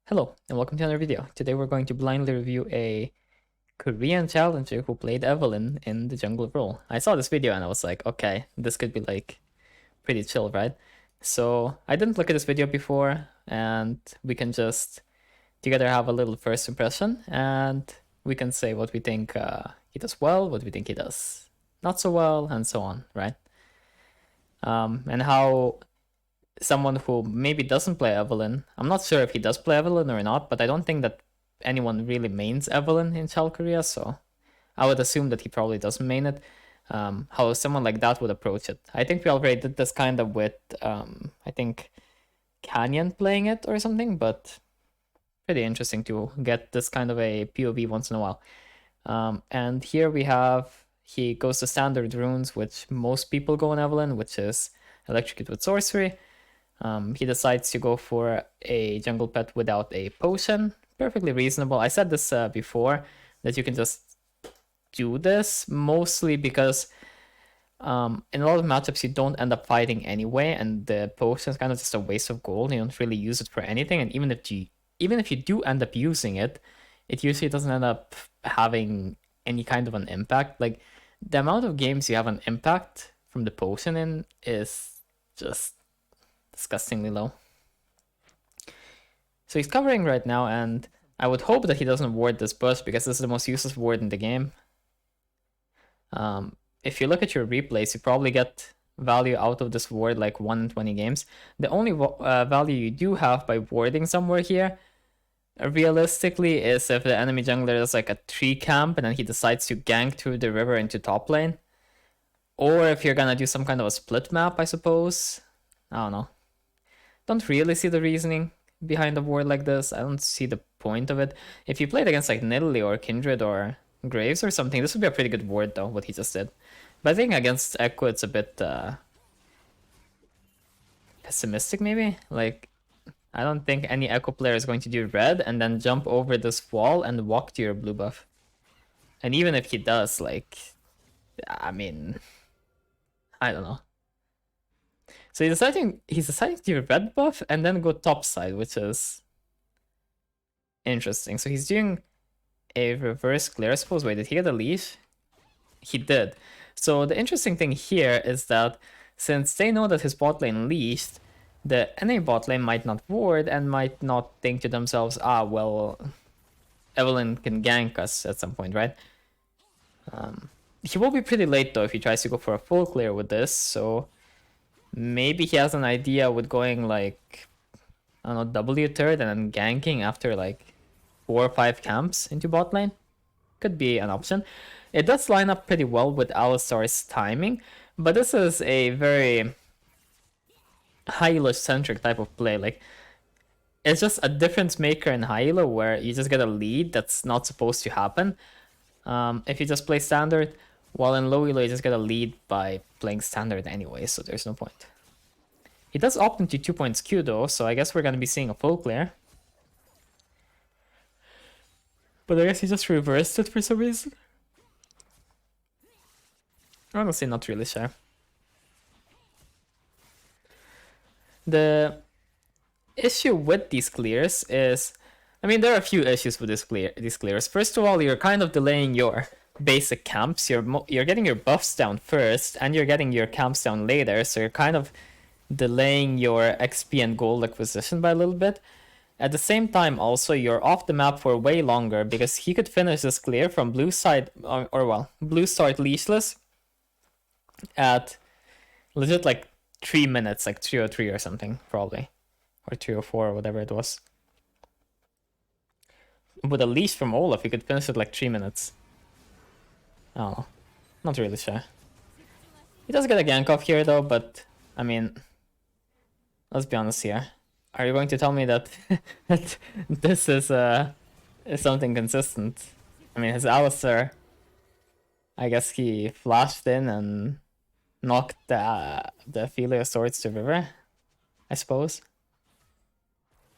Hello, and welcome to another video. Today we're going to blindly review a Korean challenger who played Evelynn in the jungle role. I saw this video and I was like, okay, this could be like pretty chill, right? So I didn't look at this video before, and we can just together have a little first impression, and we can say what we think he does well, what we think he does not so well, and so on, right? And how someone who maybe doesn't play Evelynn. I'm not sure if he does play Evelynn or not, but I don't think that anyone really mains Evelynn in South Korea, so I would assume that he probably doesn't main it. How someone like that would approach it. I think we already did this kind of with, I think, Canyon playing it or something, but pretty interesting to get this kind of a POV once in a while. And here we have, he goes to standard runes, which most people go on Evelynn, which is Electrocute with Sorcery. He decides to go for a jungle pet without a potion. Perfectly reasonable. I said this before, that you can just do this, mostly because in a lot of matchups you don't end up fighting anyway, and the potion is kind of just a waste of gold. You don't really use it for anything, and even if you do end up using it, it usually doesn't end up having any kind of an impact. Like, the amount of games you have an impact from the potion in is just disgustingly low. So he's covering right now, and I would hope that he doesn't ward this bush, because this is the most useless ward in the game. If you look at your replays, you probably get value out of this ward like 1 in 20 games. The only value you do have by warding somewhere here, realistically, is if the enemy jungler does like a tree camp and then he decides to gank through the river into top lane. Or if you're gonna do some kind of a split map, I suppose. I don't know. Don't really see the reasoning behind a ward like this. I don't see the point of it. If you played against like Nidalee or Kindred or Graves or something, this would be a pretty good ward though, what he just did. But I think against Echo it's a bit pessimistic maybe. Like, I don't think any Echo player is going to do red and then jump over this wall and walk to your blue buff. And even if he does, like, I mean, I don't know. So he's deciding to do red buff and then go top side, which is interesting. So he's doing a reverse clear, I suppose. Wait, did he get a leash? He did. So the interesting thing here is that since they know that his bot lane leashed, the NA bot lane might not ward and might not think to themselves, ah, well, Evelynn can gank us at some point, right? He will be pretty late though if he tries to go for a full clear with this, so maybe he has an idea with going like, I don't know, W third and then ganking after like 4 or 5 camps into bot lane. Could be an option. It does line up pretty well with Alistar's timing, but this is a very Hylo-centric type of play. Like, it's just a difference maker in Hylo where you just get a lead that's not supposed to happen if you just play standard, while in low elo you just get a lead by playing standard anyway, so there's no point. He does opt into 2 points Q though, so I guess we're gonna be seeing a full clear. But I guess he just reversed it for some reason. Honestly, not really sure. The issue with these clears is, I mean, there are a few issues with these clears. First of all, you're kind of delaying your basic camps. You're getting your buffs down first, and you're getting your camps down later, so you're kind of delaying your XP and gold acquisition by a little bit. At the same time, also, you're off the map for way longer, because he could finish this clear from blue side, or well, blue start leashless at legit like 3 minutes, like 3:03 or something, probably. Or 3:04 or whatever it was. With a leash from Olaf, you could finish it like 3 minutes. I don't know. Not really sure. He does get a gank off here though, but I mean, let's be honest here. Are you going to tell me that, that this is something consistent? I mean, his Alistar, I guess he flashed in and knocked the Ophelia swords to river, I suppose.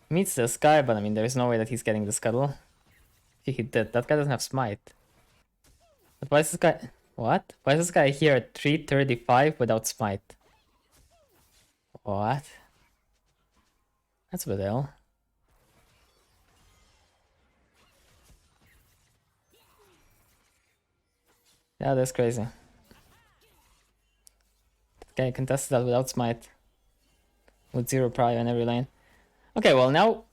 Meets this guy, but I mean, there's no way that he's getting the scuttle. If he did, that guy doesn't have smite. But why is this guy... What? Why is this guy here at 335 without smite? What? That's a bit ill. Yeah, that's crazy. Okay, contested that without smite. With 0 prio in every lane. Okay, well now,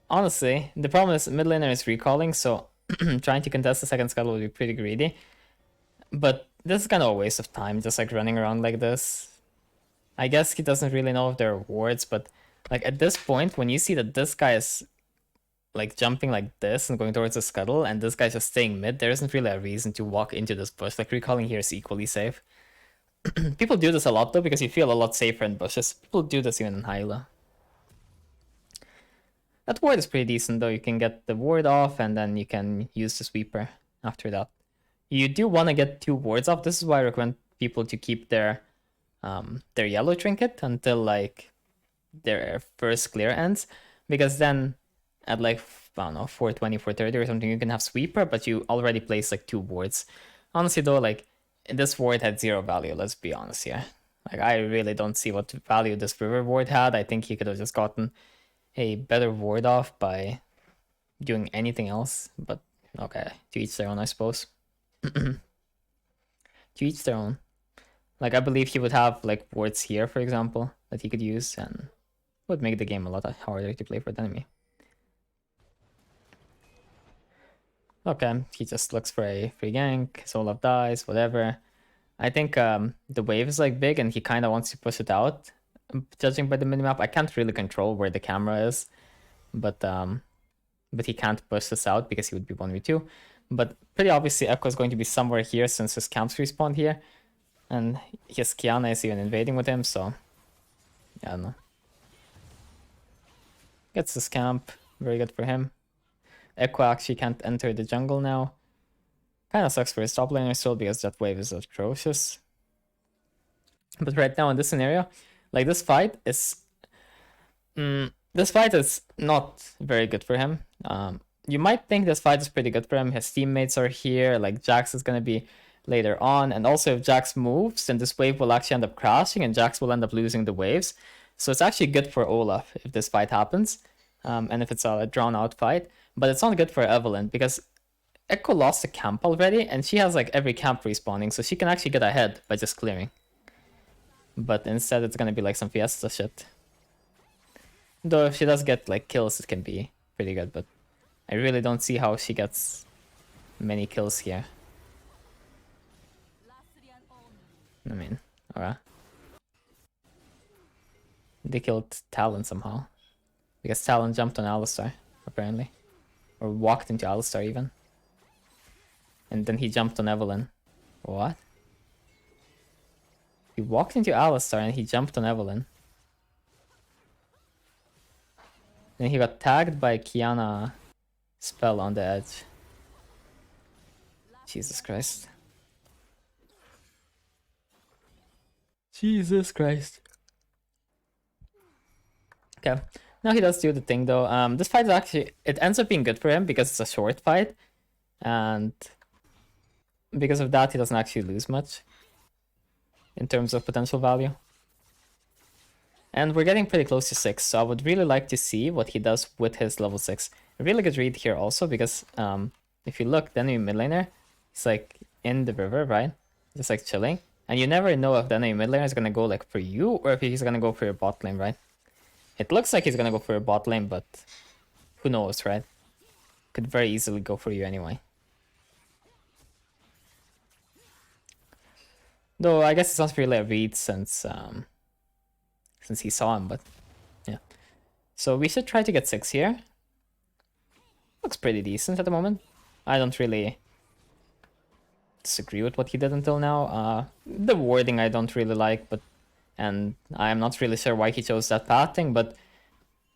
honestly, the problem is mid laner is recalling, so trying to contest the second scuttle would be pretty greedy. But this is kind of a waste of time, just like running around like this. I guess he doesn't really know if there are wards, but like at this point, when you see that this guy is like jumping like this and going towards the scuttle, and this guy's just staying mid, there isn't really a reason to walk into this bush. Like recalling here is equally safe. People do this a lot though, because you feel a lot safer in bushes. People do this even in Hyla. That ward is pretty decent though. You can get the ward off and then you can use the sweeper after that. You do want to get 2 wards off. This is why I recommend people to keep their yellow trinket until like their first clear ends, because then at like, I don't know, 420, 430 or something, you can have sweeper, but you already placed like 2 wards. Honestly though, like this ward had 0 value, let's be honest here. Like I really don't see what value this river ward had. I think he could have just gotten a better ward off by doing anything else, but okay, to each their own, I suppose. To each their own. Like I believe he would have like wards here, for example, that he could use and would make the game a lot harder to play for the enemy. Okay, he just looks for a free gank, his Olaf dies, whatever. I think the wave is like big and he kind of wants to push it out. Judging by the minimap, I can't really control where the camera is, but he can't push this out because he would be 1v2. But pretty obviously Echo is going to be somewhere here since his camps respawned here. And his Kiana is even invading with him, so yeah, I don't know. Gets this camp, very good for him. Echo actually can't enter the jungle now. Kinda sucks for his top laner still because that wave is atrocious. But right now in this scenario, like this fight is not very good for him. You might think this fight is pretty good for him. His teammates are here, like Jax is gonna be later on, and also if Jax moves, then this wave will actually end up crashing and Jax will end up losing the waves. So it's actually good for Olaf if this fight happens, and if it's a drawn out fight. But it's not good for Evelynn because Echo lost a camp already and she has like every camp respawning, so she can actually get ahead by just clearing. But instead it's gonna be like some Fiesta shit. Though if she does get like kills, it can be pretty good, but I really don't see how she gets many kills here. I mean, alright. They killed Talon somehow. Because Talon jumped on Alistar, apparently. Or walked into Alistar even. And then he jumped on Evelynn. What? He walked into Alistar and he jumped on Evelynn. Then he got tagged by Kiana spell on the edge. Jesus Christ. Jesus Christ. Okay. Now he does do the thing though. This fight is actually, it ends up being good for him because it's a short fight. And because of that, he doesn't actually lose much in terms of potential value. And we're getting pretty close to 6, so I would really like to see what he does with his level 6. A really good read here also, because if you look, the enemy mid laner, he's like in the river, right? Just like chilling. And you never know if the enemy mid laner is gonna go like for you, or if he's gonna go for your bot lane, right? It looks like he's gonna go for your bot lane, but who knows, right? Could very easily go for you anyway. Though I guess it's not really a read since he saw him, but yeah. So we should try to get 6 here. Looks pretty decent at the moment. I don't really disagree with what he did until now. The wording I don't really like, and I'm not really sure why he chose that pathing, but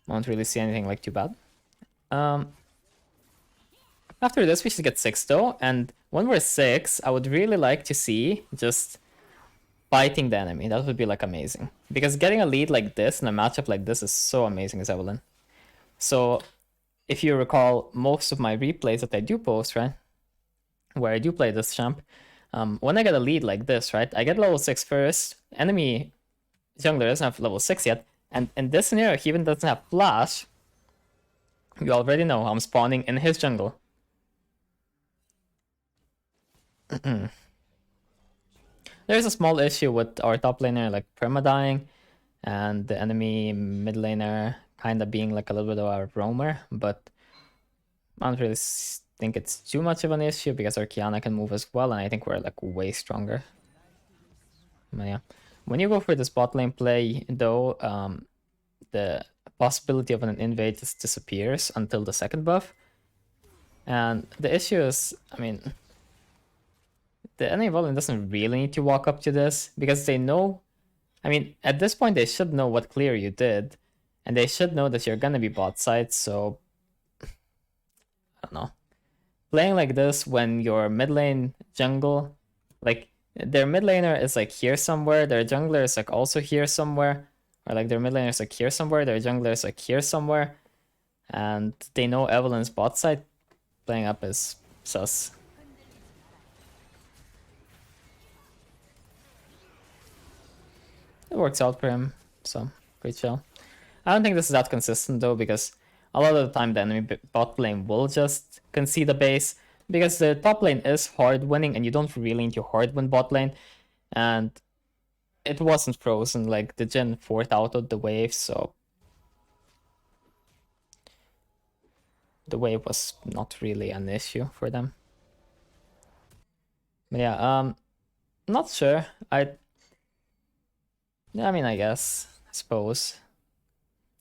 I don't really see anything like too bad. After this we should get 6 though, and when we're 6, I would really like to see just fighting the enemy. That would be like amazing. Because getting a lead like this in a matchup like this is so amazing as Evelynn. So if you recall most of my replays that I do post, right? Where I do play this champ, when I get a lead like this, right? I get level 6 first. Enemy jungler doesn't have level 6 yet. And in this scenario, he even doesn't have flash. You already know I'm spawning in his jungle. There's a small issue with our top laner like perma-dying, and the enemy mid laner kind of being like a little bit of a roamer, but I don't really think it's too much of an issue because our Kiana can move as well, and I think we're like way stronger. But yeah, when you go for this bot lane play, though, the possibility of an invade just disappears until the second buff. And the issue is, I mean, the enemy bot lane doesn't really need to walk up to this because they know. I mean, at this point, they should know what clear you did, and they should know that you're gonna be bot side. So I don't know. Playing like this when your mid lane jungle, like their mid laner is like here somewhere, their jungler is like also here somewhere, or like their mid laner is like here somewhere, their jungler is like here somewhere, and they know Evelynn's bot side. Playing up is sus. It works out for him, so pretty chill. I don't think this is that consistent though, because a lot of the time the enemy bot lane will just concede a base, because the top lane is hard winning and you don't really need to hard win bot lane, and it wasn't frozen, like the Jhin fourth out of the wave, so the wave was not really an issue for them. But yeah, not sure. I mean, I guess, I suppose.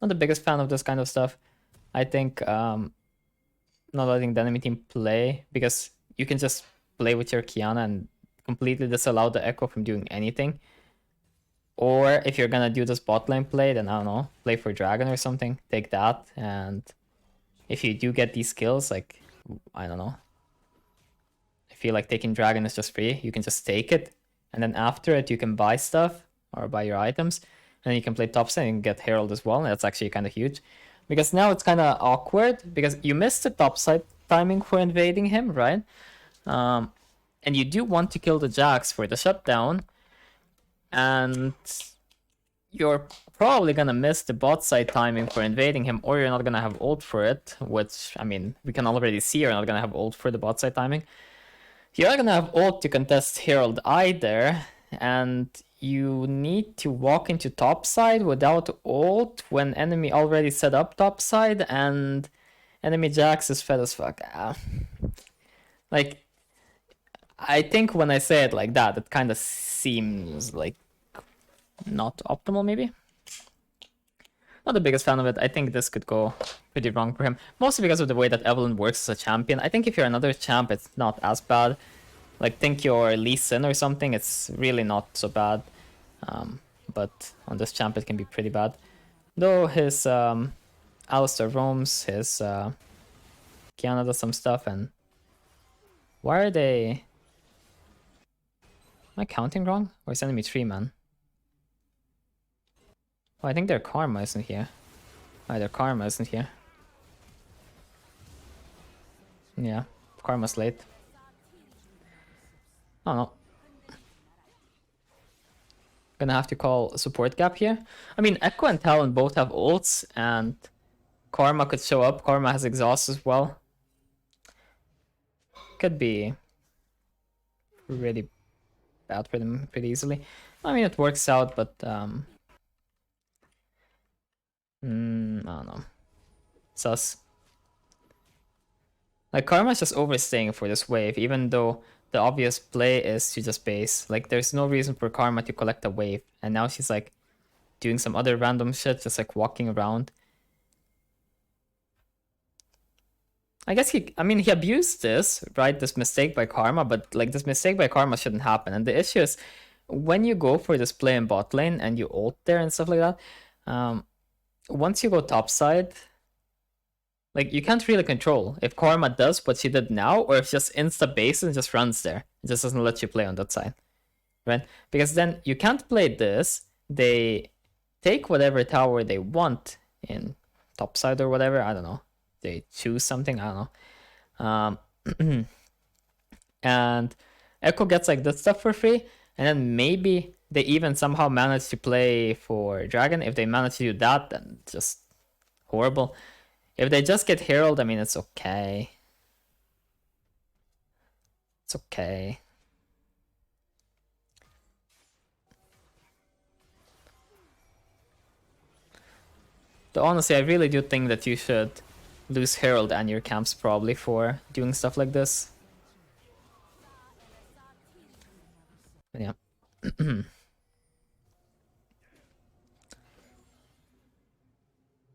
Not the biggest fan of this kind of stuff. I think not letting the enemy team play, because you can just play with your Kiana and completely disallow the Echo from doing anything. Or if you're gonna do this bot lane play, then I don't know, play for Dragon or something. Take that, and if you do get these kills, like, I don't know. I feel like taking Dragon is just free. You can just take it, and then after it, you can buy stuff or buy your items, and then you can play topside and get Herald as well. And that's actually kind of huge, because now it's kind of awkward because you missed the topside timing for invading him, right? And you do want to kill the Jax for the shutdown, and you're probably gonna miss the bot side timing for invading him, or you're not gonna have ult for it, which, I mean, we can already see you're not gonna have ult for the bot side timing. You're not gonna have ult to contest Herald either, and you need to walk into topside without ult when enemy already set up topside and enemy Jax is fed as fuck. Like, I think when I say it like that, it kind of seems like not optimal, maybe? Not the biggest fan of it. I think this could go pretty wrong for him. Mostly because of the way that Evelynn works as a champion. I think if you're another champ, it's not as bad. Like, think you're Lee Sin or something, it's really not so bad. But on this champ, it can be pretty bad. Though his Alistar roams, his Kiana does some stuff, and why are they... Am I counting wrong? Or is enemy 3 man? Oh, I think their Karma isn't here. Oh, their Karma isn't here. Yeah, Karma's late. Oh no. Gonna have to call support gap here. I mean, Echo and Talon both have ults, and Karma could show up. Karma has exhaust as well. Could be really bad for them pretty easily. I mean, it works out, but I don't know. Sus. Like, Karma's just overstaying for this wave, even though the obvious play is to just base. Like, there's no reason for Karma to collect a wave, and now she's like doing some other random shit, just like walking around. I guess he abused this, right? This mistake by Karma, but like, this mistake by Karma shouldn't happen. And the issue is, when you go for this play in bot lane and you ult there and stuff like that, once you go topside, like, you can't really control if Karma does what she did now, or if just insta base and just runs there. It just doesn't let you play on that side, right? Because then you can't play this. They take whatever tower they want in topside or whatever. I don't know. They choose something. I don't know. And Echo gets like this stuff for free, and then maybe they even somehow manage to play for Dragon. If they manage to do that, then just horrible. If they just get Herald, I mean, it's okay. It's okay. Though honestly, I really do think that you should lose Herald and your camps probably for doing stuff like this. But yeah.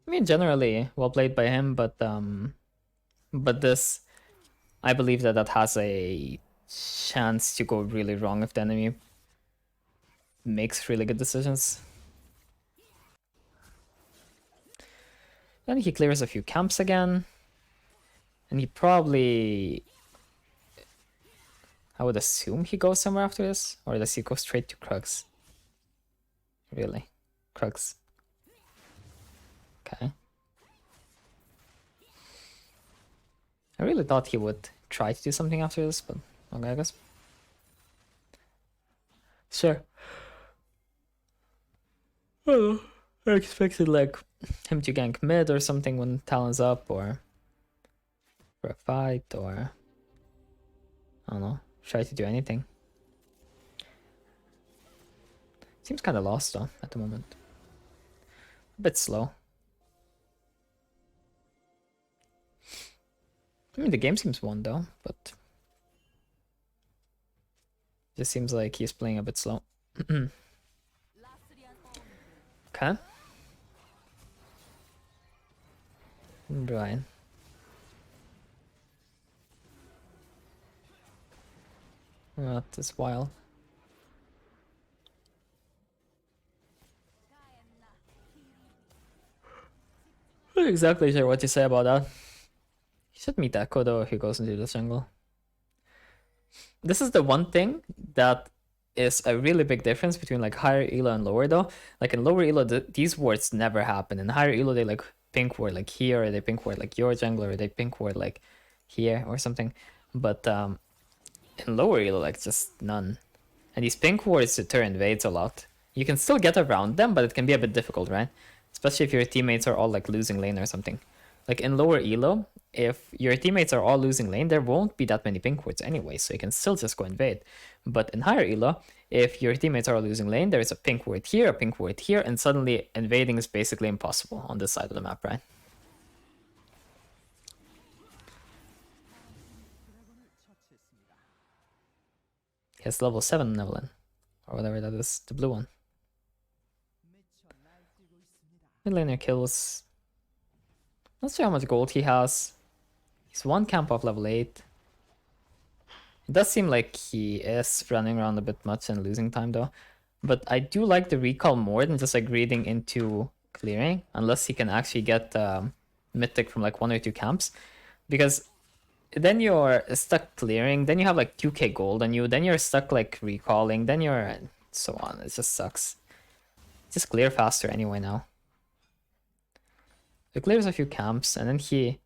I mean, generally well played by him, but this, I believe that has a chance to go really wrong if the enemy makes really good decisions. Then he clears a few camps again, and he probably, I would assume he goes somewhere after this, or does he go straight to Krugs? Really? Krugs. Okay. I really thought he would try to do something after this, but okay, I guess. Sure. Oh, I expected like him to gank mid or something when Talon's up, or for a fight, or I don't know, try to do anything. Seems kind of lost though at the moment. A bit slow. I mean, the game seems won though, but just seems like he's playing a bit slow. Okay. Right. That is wild. Not exactly sure what to say about that. He should meet Echo though if he goes into the jungle. This is the one thing that is a really big difference between like higher elo and lower though. Like in lower elo, these wards never happen. In higher elo, they like pink ward like here, or they pink ward like your jungler, or they pink ward like here or something. But in lower elo, like just none. And these pink wards deter invades a lot. You can still get around them, but it can be a bit difficult, right? Especially if your teammates are all like losing lane or something. Like in lower elo, if your teammates are all losing lane, there won't be that many pink wards anyway, so you can still just go invade. But in higher elo, if your teammates are all losing lane, there is a pink ward here, a pink ward here, and suddenly invading is basically impossible on this side of the map, right? He has level 7 Evelynn, or whatever that is, the blue one. Mid laner kills. Not sure how much gold he has. He's one camp off level 8. It does seem like he is running around a bit much and losing time though. But I do like the recall more than just like reading into clearing, unless he can actually get mythic from like 1 or 2 camps. Because then you're stuck clearing, then you have like 2k gold on you, then you're stuck like recalling, then you're so on. It just sucks. Just clear faster anyway now. He clears a few camps, and then he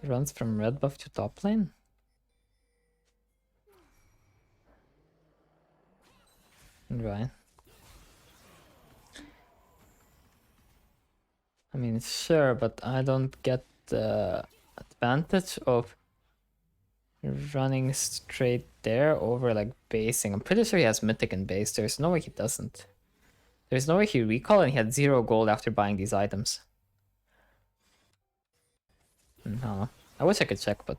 runs from red buff to top lane. Right. I mean, sure, but I don't get the advantage of running straight there over like basing. I'm pretty sure he has mythic and base. There's no way he doesn't. There's no way he recall and he had 0 gold after buying these items. I don't know. I wish I could check, but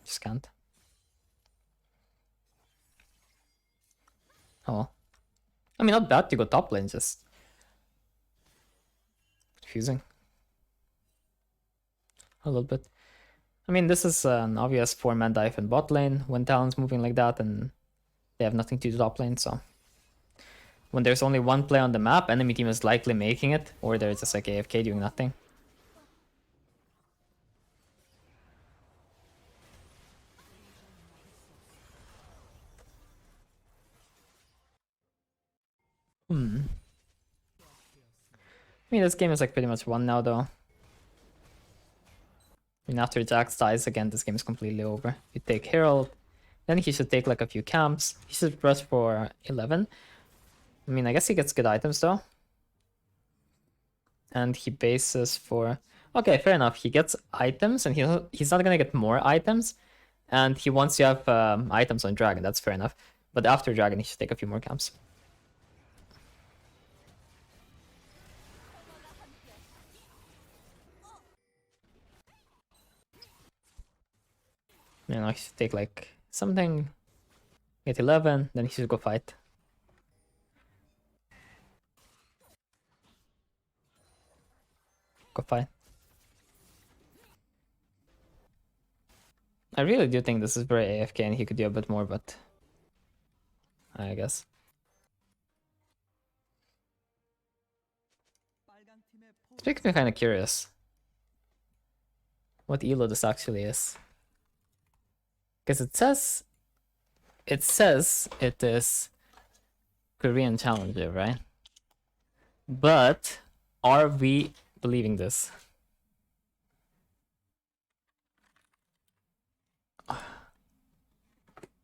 just can't. Oh well. I mean, not bad to go top lane, just confusing a little bit. I mean, this is an obvious 4-man dive in bot lane when Talon's moving like that and they have nothing to do top lane, so when there's only one play on the map, enemy team is likely making it, or they're just like AFK doing nothing. I mean, this game is like pretty much won now, though. I mean, after Jax dies again, this game is completely over. You take Herald, then he should take like a few camps. He should rush for 11. I mean, I guess he gets good items though. And he bases for... Okay, fair enough. He gets items and he's not gonna get more items. And he wants to have items on Dragon, that's fair enough. But after Dragon, he should take a few more camps. You know, he should take like something, get 11, then he should go fight. Go fight. I really do think this is very AFK and he could do a bit more, but I guess. It's making me kind of curious what elo this actually is. Because it says it is Korean Challenger, right? But are we believing this?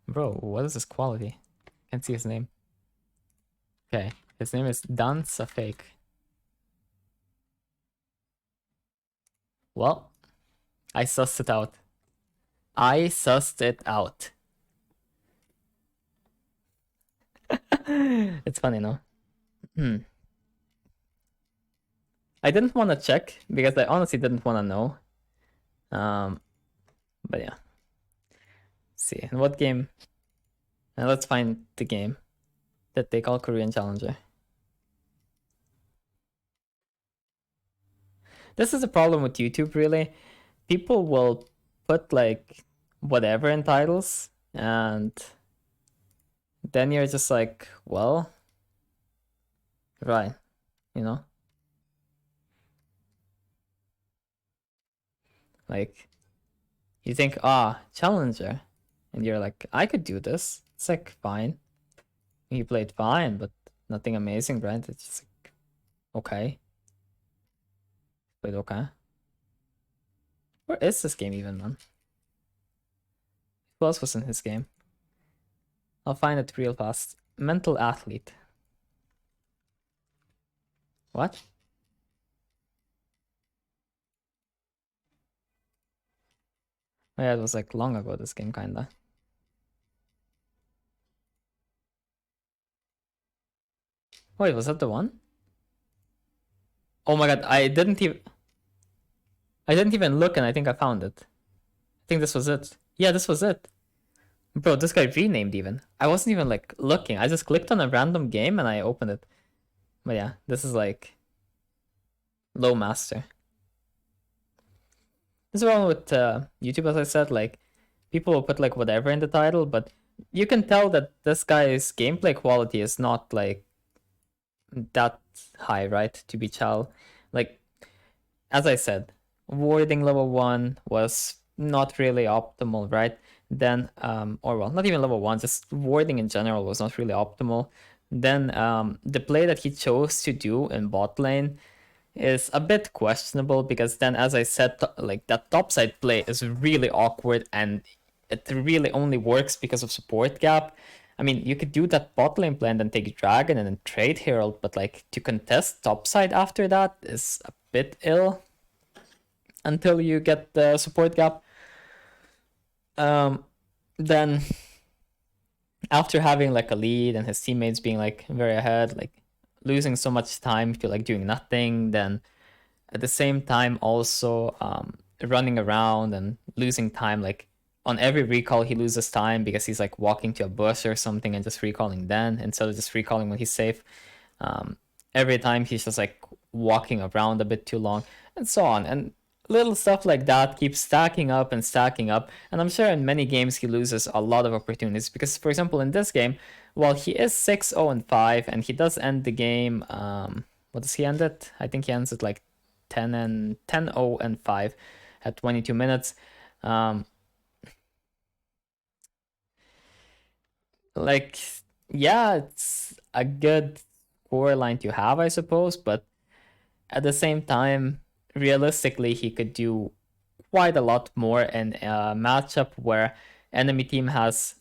Bro, what is this quality? Can't see his name. Okay, his name is Dance a Fake. Well, I sussed it out. I sussed it out. It's funny, no? I didn't want to check because I honestly didn't want to know. But yeah. Let's see, in what game? And let's find the game that they call Korean Challenger. This is a problem with YouTube, really. People will put like whatever in titles, and then you're just like, well, right, you know? Like, you think, Challenger. And you're like, I could do this. It's like, fine. You played fine, but nothing amazing, right? It's just like, okay. Played okay. Where is this game even, man? Who else was in his game? I'll find it real fast. Mental Athlete. What? Oh yeah, it was like long ago, this game, kinda. Wait, was that the one? Oh my god, I didn't even look and I think I found it. I think this was it. Yeah, this was it. Bro, this guy renamed even. I wasn't even like looking. I just clicked on a random game and I opened it. But yeah, this is like low master. This is wrong with YouTube, as I said, like people will put like whatever in the title, but you can tell that this guy's gameplay quality is not like that high, right? To be Chal. Like, as I said, warding level 1 was not really optimal, right? Then, or well, not even level 1, just warding in general was not really optimal. Then the play that he chose to do in bot lane is a bit questionable because then, as I said, like that topside play is really awkward and it really only works because of support gap. I mean, you could do that bot lane play and then take Dragon and then trade Herald, but like to contest topside after that is a bit ill until you get the support gap. Then after having like a lead and his teammates being like very ahead, like losing so much time to like doing nothing, then at the same time also running around and losing time, like on every recall he loses time because he's like walking to a bush or something and just recalling then instead of just recalling when he's safe. Every time he's just like walking around a bit too long and so on, and little stuff like that keeps stacking up and stacking up, and I'm sure in many games he loses a lot of opportunities because, for example, in this game, while he is 6-0-5 and he does end the game, what does he end it? I think he ends it like 10-0-5 at 22 minutes. Like, yeah, it's a good score line to have, I suppose, but at the same time, realistically, he could do quite a lot more in a matchup where enemy team has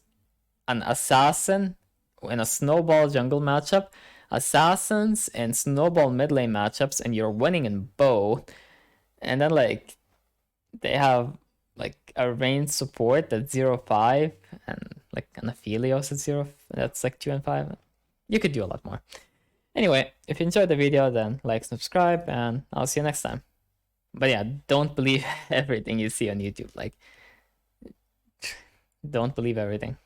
an assassin in a snowball jungle matchup, assassins in snowball mid lane matchups, and you're winning in both. And then like they have like a range support that's 0-5 and like an Aphelios at 0 that's like 2 and 5. You could do a lot more. Anyway, if you enjoyed the video, then like, subscribe, and I'll see you next time. But yeah, don't believe everything you see on YouTube. Like, don't believe everything.